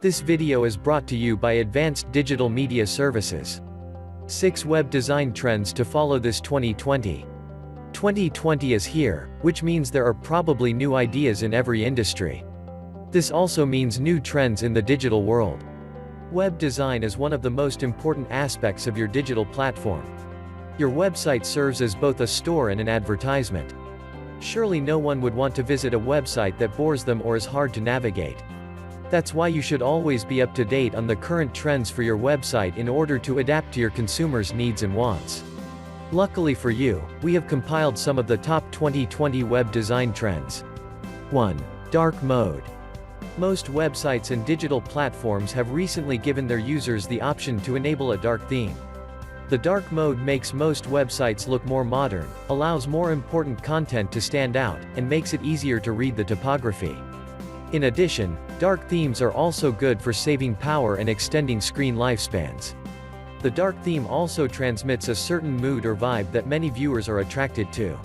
This video is brought to you by Advanced Digital Media Services. 6 Web Design Trends to Follow this 2020. 2020 is here, which means there are probably new ideas in every industry. This also means new trends in the digital world. Web design is one of the most important aspects of your digital platform. Your website serves as both a store and an advertisement. Surely no one would want to visit a website that bores them or is hard to navigate. That's why you should always be up to date on the current trends for your website in order to adapt to your consumers' needs and wants. Luckily for you, we have compiled some of the top 2020 web design trends. 1. Dark mode. Most websites and digital platforms have recently given their users the option to enable a dark theme. The dark mode makes most websites look more modern, allows more important content to stand out, and makes it easier to read the typography. In addition, dark themes are also good for saving power and extending screen lifespans. The dark theme also transmits a certain mood or vibe that many viewers are attracted to.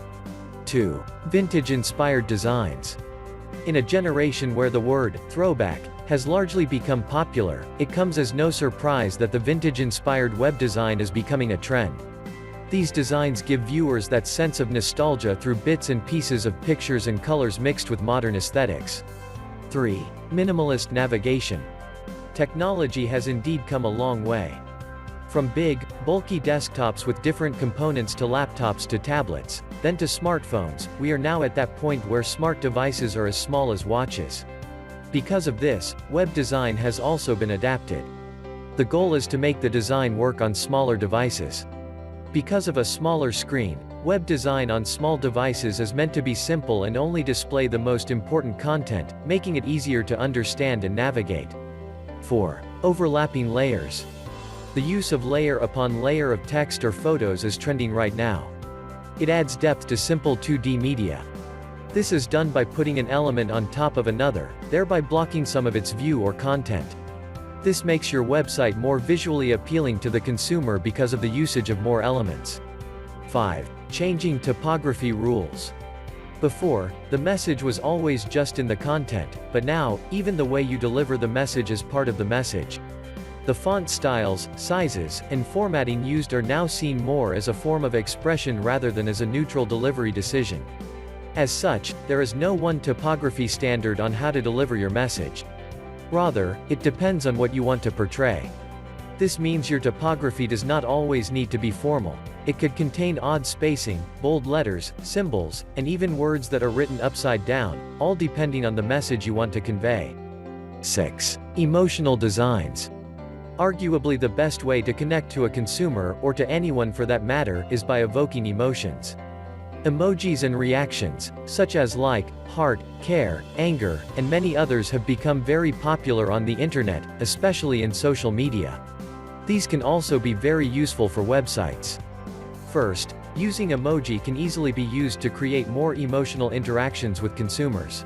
2. Vintage-inspired designs. In a generation where the word throwback has largely become popular, it comes as no surprise that the vintage-inspired web design is becoming a trend. These designs give viewers that sense of nostalgia through bits and pieces of pictures and colors mixed with modern aesthetics. 3. Minimalist navigation. Technology has indeed come a long way. From big, bulky desktops with different components to laptops to tablets, then to smartphones, we are now at that point where smart devices are as small as watches. Because of this, web design has also been adapted. The goal is to make the design work on smaller devices. Because of a smaller screen, web design on small devices is meant to be simple and only display the most important content, making it easier to understand and navigate. 4. Overlapping layers. The use of layer upon layer of text or photos is trending right now. It adds depth to simple 2D media. This is done by putting an element on top of another, thereby blocking some of its view or content. This makes your website more visually appealing to the consumer because of the usage of more elements. 5. Changing typography rules. Before, the message was always just in the content, but now, even the way you deliver the message is part of the message. The font styles, sizes, and formatting used are now seen more as a form of expression rather than as a neutral delivery decision. As such, there is no one typography standard on how to deliver your message. Rather, it depends on what you want to portray. This means your typography does not always need to be formal. It could contain odd spacing, bold letters, symbols, and even words that are written upside down, all depending on the message you want to convey. 6. Emotional designs. Arguably the best way to connect to a consumer, or to anyone for that matter, is by evoking emotions. Emojis and reactions, such as like, heart, care, anger, and many others have become very popular on the internet, especially in social media. These can also be very useful for websites. First, using emoji can easily be used to create more emotional interactions with consumers.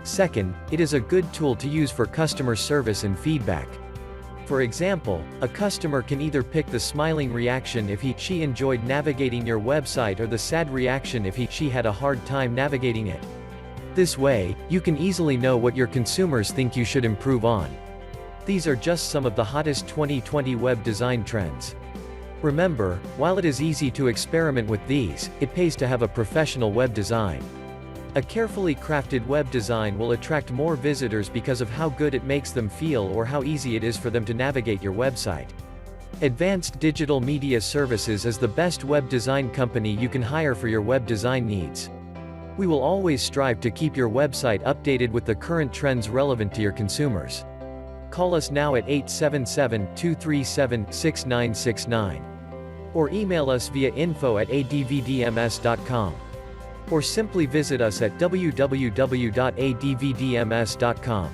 Second, it is a good tool to use for customer service and feedback. For example, a customer can either pick the smiling reaction if he/she enjoyed navigating your website or the sad reaction if he/she had a hard time navigating it. This way, you can easily know what your consumers think you should improve on. These are just some of the hottest 2020 web design trends. Remember, while it is easy to experiment with these, it pays to have a professional web design. A carefully crafted web design will attract more visitors because of how good it makes them feel or how easy it is for them to navigate your website. Advanced Digital Media Services is the best web design company you can hire for your web design needs. We will always strive to keep your website updated with the current trends relevant to your consumers. Call us now at 877-237-6969. Or email us via info@advdms.com. Or simply visit us at www.advdms.com.